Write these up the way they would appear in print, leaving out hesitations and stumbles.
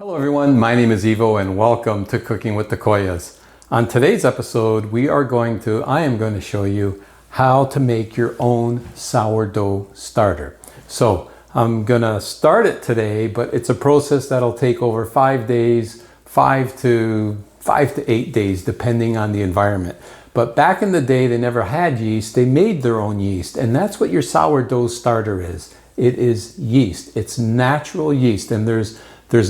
Hello everyone, my name is Ivo and welcome to Cooking with the Coias. On today's episode, I am going to show you how to make your own sourdough starter. So I'm going to start it today, but it's a process that'll take over 5 days, 5 to 8 days, depending on the environment. But back in the day, they never had yeast. They made their own yeast, and that's what your sourdough starter is. It is yeast. It's natural yeast, and there's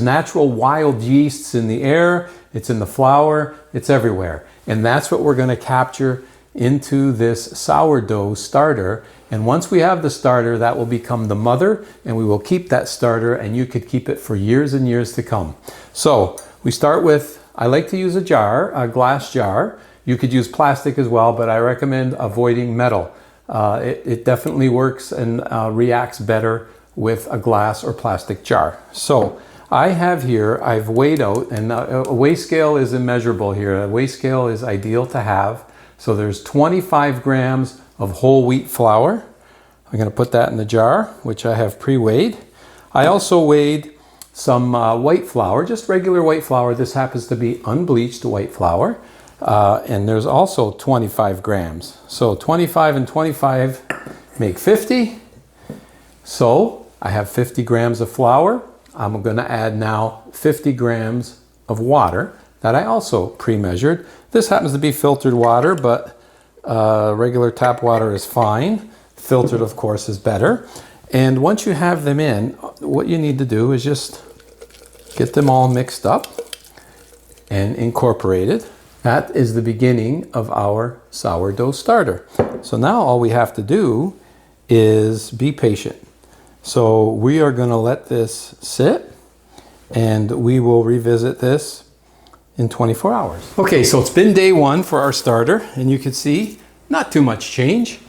natural wild yeasts in the air, it's in the flour, it's everywhere. And that's what we're going to capture into this sourdough starter. And once we have the starter, that will become the mother, and we will keep that starter, and you could keep it for years and years to come. So we start with, I like to use a glass jar. You could use plastic as well, but I recommend avoiding metal. It definitely works and reacts better with a glass or plastic jar. So I have here, I've weighed out, and a weigh scale is immeasurable here. A weigh scale is ideal to have. So there's 25 grams of whole wheat flour. I'm going to put that in the jar, which I have pre-weighed. I also weighed some white flour, just regular white flour. This happens to be unbleached white flour. And there's also 25 grams. So 25 and 25 make 50. So I have 50 grams of flour. I'm going to add now 50 grams of water that I also pre-measured. This happens to be filtered water, but regular tap water is fine. Filtered, of course, is better. And once you have them in, what you need to do is just get them all mixed up and incorporated. That is the beginning of our sourdough starter. So now all we have to do is be patient. So we are going to let this sit, and we will revisit this in 24 hours. Okay, so it's been day one for our starter, and you can see not too much change.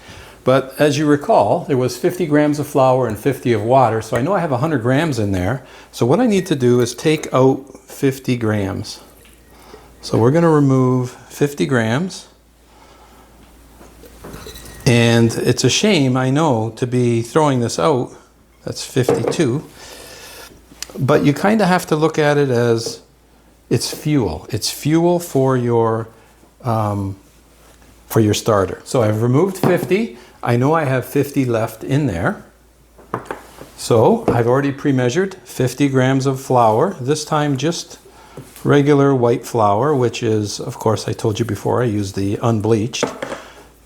But as you recall, there was 50 grams of flour and 50 of water, so I know I have 100 grams in there. So what I need to do is take out 50 grams. So we're going to remove 50 grams. And it's a shame, I know, to be throwing this out. That's 52. But you kind of have to look at it as it's fuel. It's fuel for your starter. So I've removed 50. I know I have 50 left in there. So I've already pre-measured 50 grams of flour. This time just regular white flour, which is, of course, I told you before, I use the unbleached.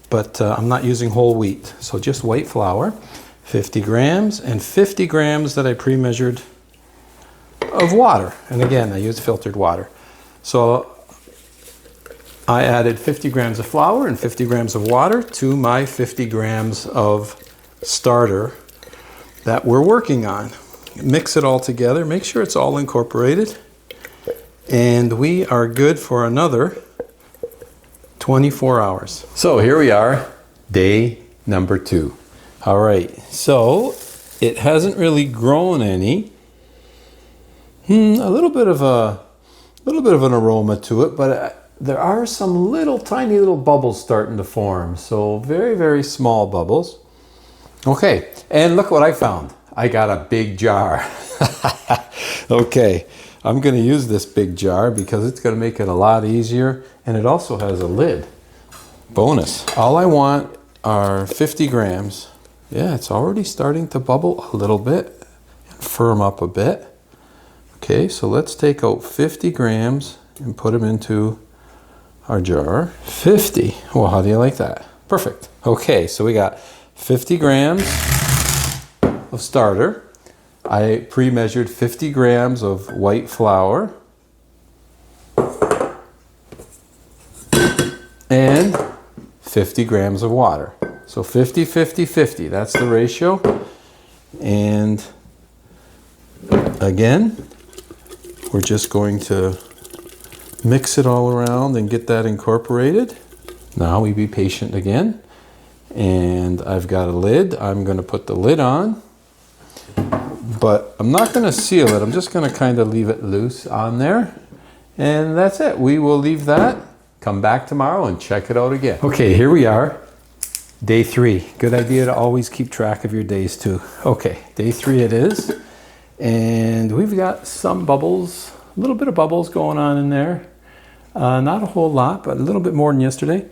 But I'm not using whole wheat. So just white flour. 50 grams and 50 grams that I pre-measured of water. And again, I use filtered water. So I added 50 grams of flour and 50 grams of water to my 50 grams of starter that we're working on. Mix it all together, make sure it's all incorporated, and we are good for another 24 hours. So here we are, day number 2. All right, so it hasn't really grown any. A little bit of an aroma to it, but there are some tiny little bubbles starting to form. So very, very small bubbles. Okay, and look what I found. I got a big jar. Okay, I'm going to use this big jar because it's going to make it a lot easier, and it also has a lid. Bonus. All I want are 50 grams. Yeah, it's already starting to bubble a little bit and firm up a bit. Okay, so let's take out 50 grams and put them into our jar. 50. Well, how do you like that? Perfect. Okay, so we got 50 grams of starter. I pre-measured 50 grams of white flour. And 50 grams of water. So 50, 50, 50, that's the ratio. And again, we're just going to mix it all around and get that incorporated. Now we be patient again. And I've got a lid. I'm going to put the lid on. But I'm not going to seal it. I'm just going to kind of leave it loose on there. And that's it. We will leave that. Come back tomorrow and check it out again. Okay, here we are. Day 3. Good idea to always keep track of your days too. Okay, day 3 it is. And we've got some bubbles, a little bit of bubbles going on in there. Not a whole lot, but a little bit more than yesterday.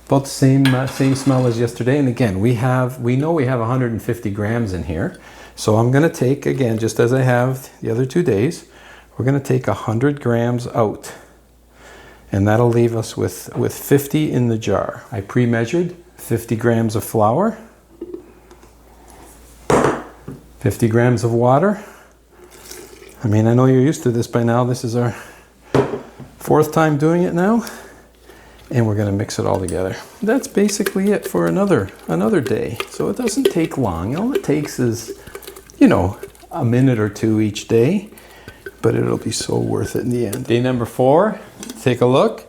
About the same smell as yesterday. And again, we know we have 150 grams in here. So I'm going to take, again, just as I have the other 2 days, we're going to take 100 grams out. And that'll leave us with 50 in the jar. I pre-measured 50 grams of flour, 50 grams of water. I mean, I know you're used to this by now. This is our 4th time doing it now. And we're going to mix it all together. That's basically it for another day. So it doesn't take long. All it takes is, you know, a minute or 2 each day. But it'll be so worth it in the end. Day number 4, take a look.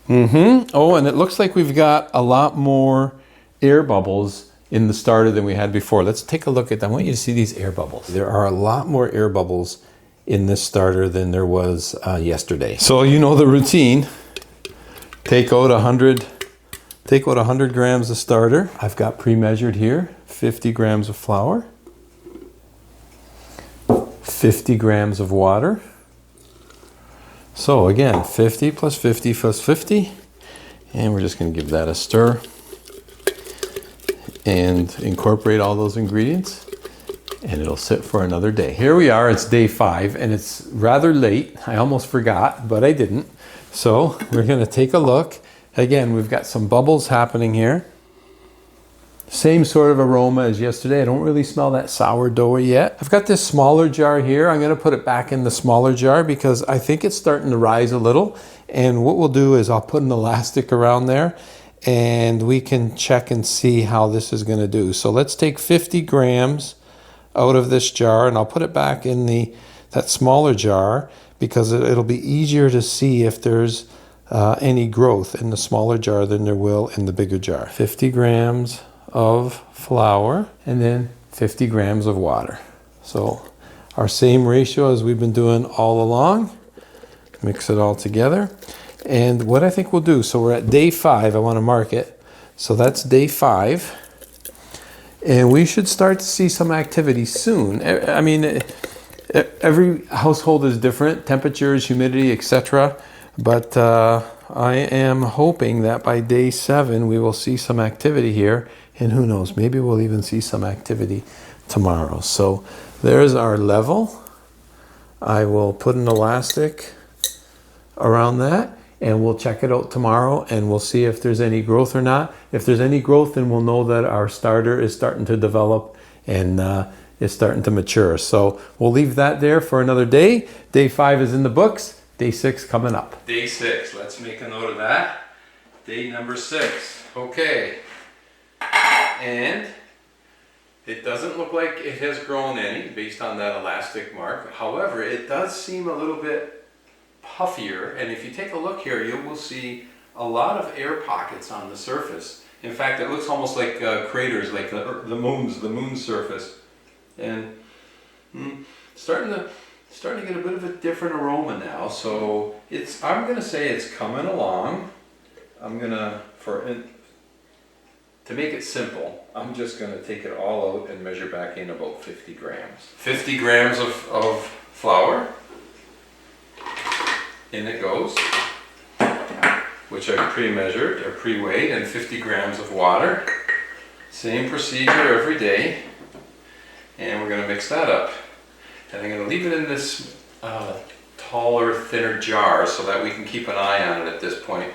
Oh, and it looks like we've got a lot more air bubbles in the starter than we had before. Let's take a look at them. I want you to see these air bubbles. There are a lot more air bubbles in this starter than there was yesterday. So you know the routine. Take out 100 grams of starter. I've got pre-measured here 50 grams of flour, 50 grams of water. So again, 50 plus 50 plus 50. And we're just going to give that a stir and incorporate all those ingredients. And it'll sit for another day. Here we are, it's day 5, and it's rather late. I almost forgot, but I didn't. So we're going to take a look. Again, we've got some bubbles happening here. Same sort of aroma as yesterday. I don't really smell that sourdough yet. I've got this smaller jar here. I'm going to put it back in the smaller jar because I think it's starting to rise a little. And what we'll do is I'll put an elastic around there and we can check and see how this is going to do. So let's take 50 grams out of this jar and I'll put it back in that smaller jar because it'll be easier to see if there's any growth in the smaller jar than there will in the bigger jar. 50 grams of flour and then 50 grams of water. So our same ratio as we've been doing all along. Mix it all together. And what I think we'll do, so we're at day 5, I want to mark it. So that's day 5. And we should start to see some activity soon. I mean, every household is different, temperatures, humidity, etc. But I am hoping that by day 7 we will see some activity here. And who knows, maybe we'll even see some activity tomorrow. So there's our level. I will put an elastic around that and we'll check it out tomorrow and we'll see if there's any growth or not. If there's any growth, then we'll know that our starter is starting to develop and is starting to mature. So we'll leave that there for another day. Day 5 is in the books. Day 6 coming up. Day 6, let's make a note of that. Day number 6, okay. And it doesn't look like it has grown any based on that elastic mark. However, it does seem a little bit puffier. And if you take a look here, you will see a lot of air pockets on the surface. In fact, it looks almost like craters, like the moon's surface. And starting to get a bit of a different aroma now. So I'm going to say it's coming along. I'm going to, to make it simple, I'm just going to take it all out and measure back in about 50 grams. 50 grams of flour. In it goes, which I pre-measured or pre-weighed, and 50 grams of water. Same procedure every day. And we're going to mix that up. And I'm going to leave it in this taller, thinner jar so that we can keep an eye on it at this point.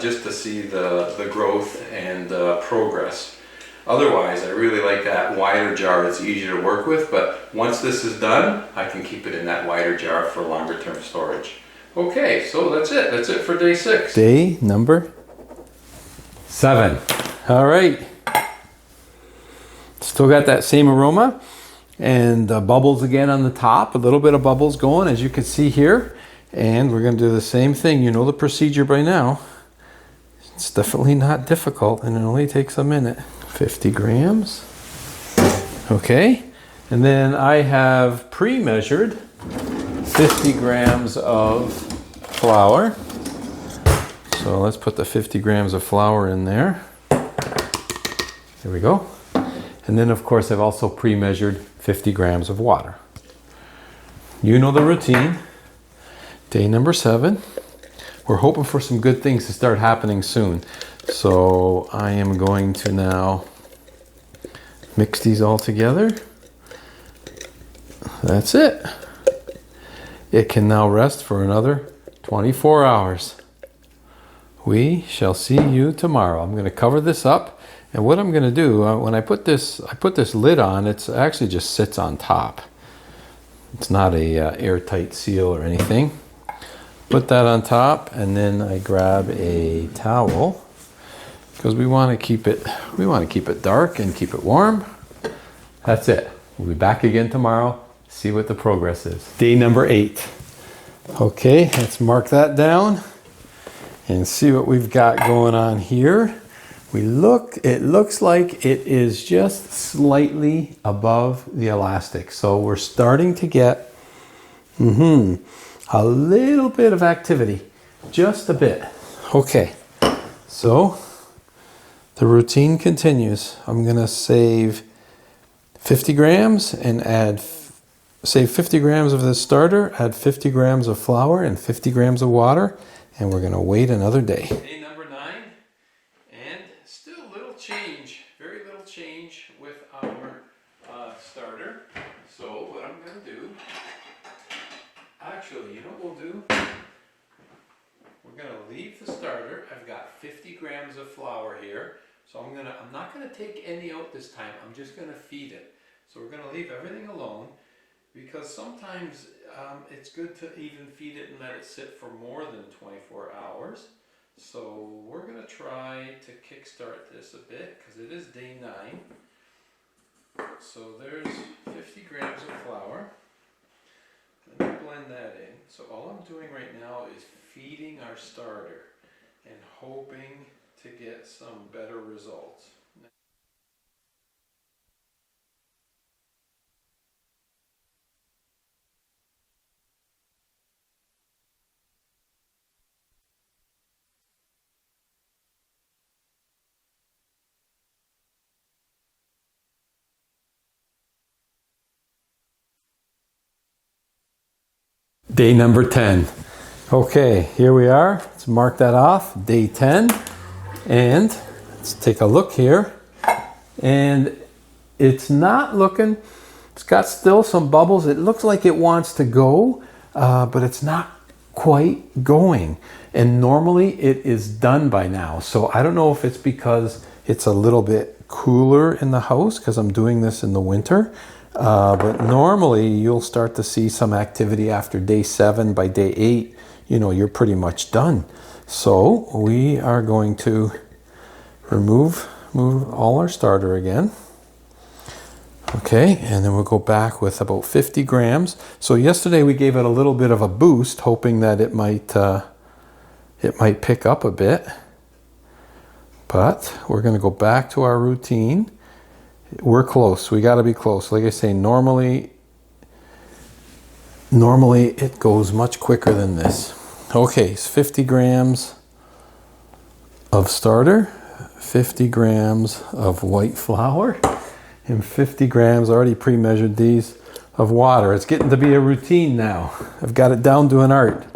Just to see the growth and progress. Otherwise, I really like that wider jar. It's easier to work with, but once this is done, I can keep it in that wider jar for longer term storage. Okay, so that's it. That's it for day 6. Day number 7. All right. Still got that same aroma and bubbles again on the top. A little bit of bubbles going, as you can see here. And we're going to do the same thing. You know the procedure by now. It's definitely not difficult, and it only takes a minute. 50 grams. Okay. And then I have pre-measured 50 grams of flour. So let's put the 50 grams of flour in there. There we go. And then of course I've also pre-measured 50 grams of water. You know the routine. Day number 7. We're hoping for some good things to start happening soon. So I am going to now mix these all together. That's it. It can now rest for another 24 hours. We shall see you tomorrow. I'm going to cover this up, and what I'm going to do when I put this lid on, it's actually just sits on top. It's not a airtight seal or anything. Put that on top, and then I grab a towel because we want to keep it dark and keep it warm. That's it. We'll be back again tomorrow. See what the progress is. Day number 8. Okay, let's mark that down and see what we've got going on here. It looks like it is just slightly above the elastic. So we're starting to get a little bit of activity, just a bit. Okay, so the routine continues. I'm gonna save 50 grams and save 50 grams of the starter, add 50 grams of flour and 50 grams of water, and we're going to wait another day. Day number 9, and still very little change with our starter. So what I'm going to do, actually, you know what we'll do? We're going to leave the starter. I've got 50 grams of flour here. So I'm not going to take any out this time. I'm just going to feed it. So we're going to leave everything alone, because sometimes it's good to even feed it and let it sit for more than 24 hours. So we're going to try to kickstart this a bit because it is day 9. So there's 50 grams of flour. Let me blend that in. So all I'm doing right now is feeding our starter and hoping to get some better results. Day number 10. Okay, here we are. Let's mark that off. Day 10. And let's take a look here. And it's not looking, it's got still some bubbles. It looks like it wants to go, but it's not quite going. And normally it is done by now. So I don't know if it's because it's a little bit cooler in the house because I'm doing this in the winter. But normally you'll start to see some activity after day 7. By day 8, you're pretty much done. So we are going to move all our starter again. Okay, and then we'll go back with about 50 grams. So yesterday we gave it a little bit of a boost, hoping that it might pick up a bit. But we're going to go back to our routine. We're close. We got to be close. Like I say, normally it goes much quicker than this. Okay, it's 50 grams of starter, 50 grams of white flour, and 50 grams, already pre-measured these, of water. It's getting to be a routine now. I've got it down to an art.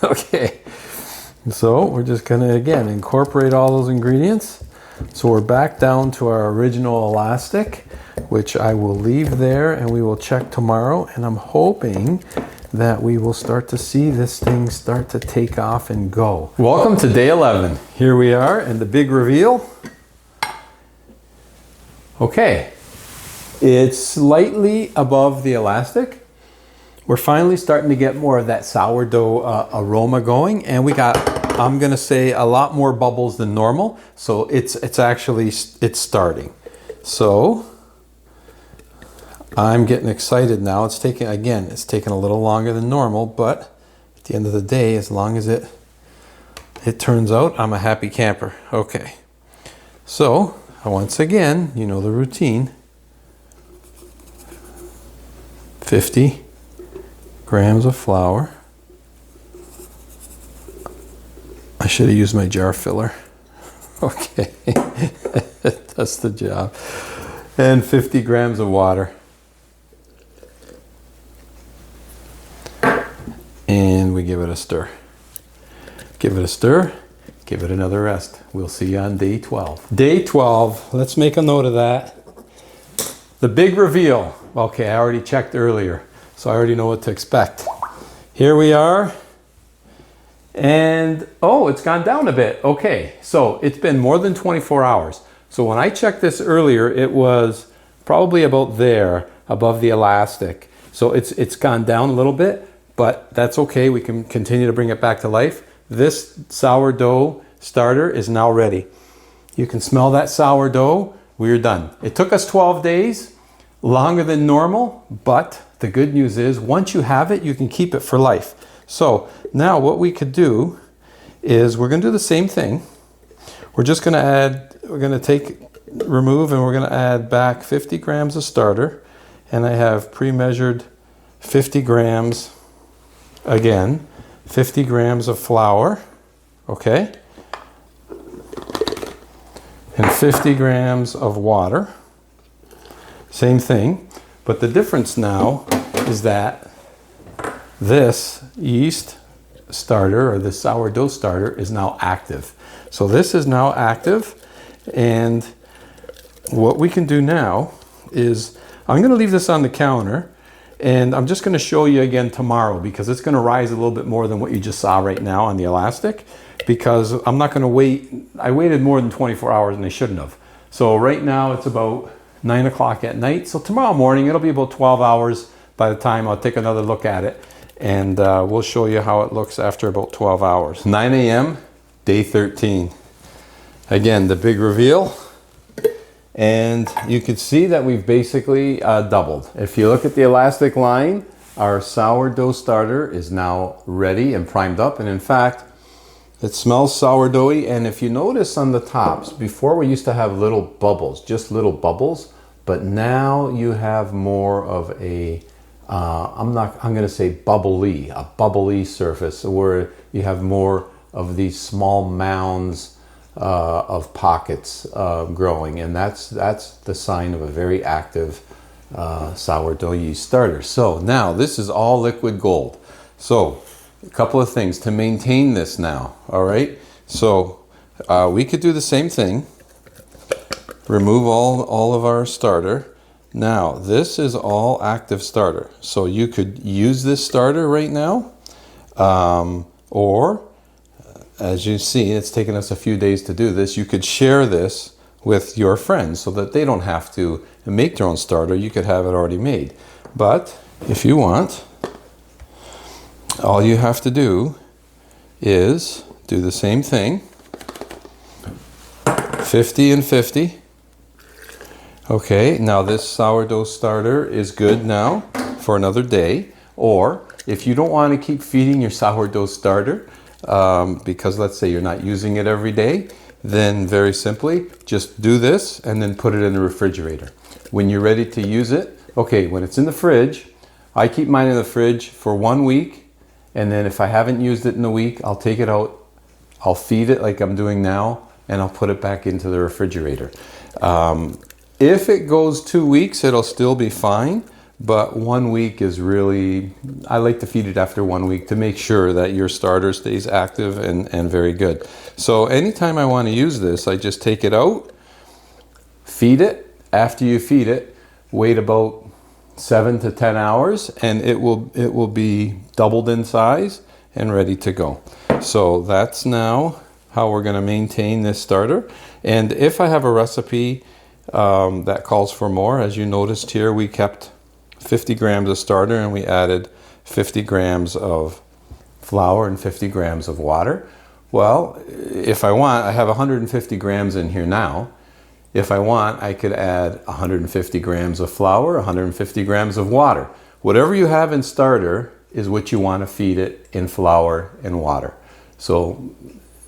Okay, so we're just going to, again, incorporate all those ingredients. So we're back down to our original elastic, which I will leave there and we will check tomorrow. And I'm hoping that we will start to see this thing start to take off and go. Welcome to day 11. Here we are and the big reveal. Okay, it's slightly above the elastic. We're finally starting to get more of that sourdough aroma going, and we got, I'm gonna say, a lot more bubbles than normal. So it's starting. So I'm getting excited now. It's taking a little longer than normal, but at the end of the day, as long as it turns out, I'm a happy camper. Okay, so once again, you know the routine. 50 grams of flour. I should have used my jar filler. Okay, that's the job. And 50 grams of water. give it a stir. Give it a stir. Give it another rest. We'll see you on day 12. Day 12. Let's make a note of that. The big reveal. Okay, I already checked earlier, so I already know what to expect. Here we are. And, oh, it's gone down a bit. Okay, so it's been more than 24 hours. So when I checked this earlier, it was probably about there, above the elastic. So it's gone down a little bit, but that's okay. We can continue to bring it back to life. This sourdough starter is now ready. You can smell that sourdough. We're done. It took us 12 days, longer than normal, but the good news is once you have it, you can keep it for life. So now what we could do is we're going to do the same thing. We're just going to add, we're going to remove and we're going to add back 50 grams of starter. And I have pre-measured 50 grams, again, 50 grams of flour, okay? And 50 grams of water. Same thing, but the difference now is that this yeast starter or the sourdough starter is now active. So this is now active, and what we can do now is I'm going to leave this on the counter, and I'm just going to show you again tomorrow because it's going to rise a little bit more than what you just saw right now on the elastic, because I'm not going to wait. I waited more than 24 hours and I shouldn't have. So right now it's about 9 o'clock at night. So tomorrow morning it'll be about 12 hours by the time I'll take another look at it, and we'll show you how it looks after about 12 hours. 9 a.m. day 13. Again, the big reveal. And you can see that we've basically doubled. If you look at the elastic line, our sourdough starter is now ready and primed up. And in fact, it smells sourdoughy. And if you notice on the tops, before we used to have little bubbles, just little bubbles, but now you have more of a, I'm going to say a bubbly surface where you have more of these small mounds of pockets growing, and that's the sign of a very active sourdough yeast starter. So now this is all liquid gold. So a couple of things to maintain this now. All right, so we could do the same thing. Remove all of our starter. Now this is all active starter, so you could use this starter right now, or as you see, it's taken us a few days to do this. You could share this with your friends so that they don't have to make their own starter. You could have it already made. But if you want, all you have to do is do the same thing. 50 and 50. Okay, now this sourdough starter is good now for another day. Or if you don't want to keep feeding your sourdough starter, because let's say you're not using it every day, then very simply just do this and then put it in the refrigerator. When you're ready to use it, okay, when it's in the fridge, I keep mine in the fridge for 1 week, and then if I haven't used it in a week, I'll take it out, I'll feed it like I'm doing now, and I'll put it back into the refrigerator. If it goes 2 weeks, it'll still be fine. But 1 week is really, I like to feed it after 1 week to make sure that your starter stays active and very good. So anytime I want to use this, I just take it out, feed it. After you feed it, wait about 7 to 10 hours and it will be doubled in size and ready to go. So that's now how we're going to maintain this starter. And if I have a recipe that calls for more, as you noticed here, we kept 50 grams of starter and we added 50 grams of flour and 50 grams of water. Well, if I want, I have 150 grams in here now. If I want, I could add 150 grams of flour, 150 grams of water. Whatever you have in starter is what you want to feed it in flour and water. So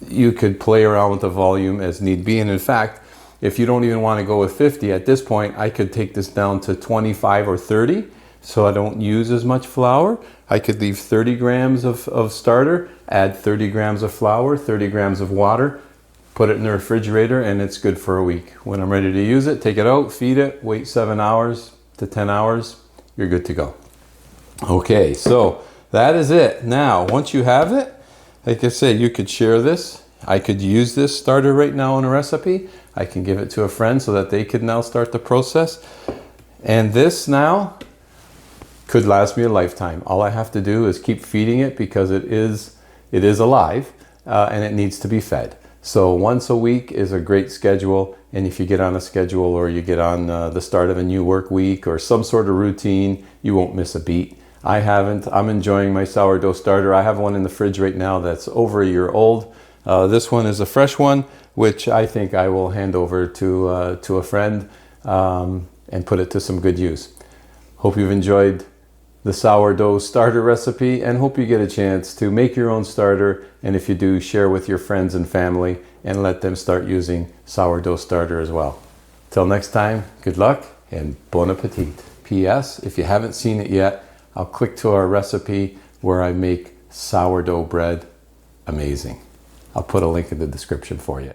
you could play around with the volume as need be. And in fact, if you don't even want to go with 50 at this point, I could take this down to 25 or 30 so I don't use as much flour. I could leave 30 grams of starter, add 30 grams of flour, 30 grams of water, put it in the refrigerator, and it's good for a week. When I'm ready to use it, take it out, feed it, wait 7 hours to 10 hours, you're good to go. Okay, so that is it. Now, once you have it, like I said, you could share this. I could use this starter right now in a recipe. I can give it to a friend so that they could now start the process. And this now could last me a lifetime. All I have to do is keep feeding it because it is alive and it needs to be fed. So once a week is a great schedule. And if you get on a schedule or you get on the start of a new work week or some sort of routine, you won't miss a beat. I haven't. I'm enjoying my sourdough starter. I have one in the fridge right now that's over a year old. This one is a fresh one, which I think I will hand over to a friend and put it to some good use. Hope you've enjoyed the sourdough starter recipe and hope you get a chance to make your own starter. And if you do, share with your friends and family and let them start using sourdough starter as well. Till next time, good luck and bon appetit. P.S. If you haven't seen it yet, I'll click to our recipe where I make sourdough bread amazing. I'll put a link in the description for you.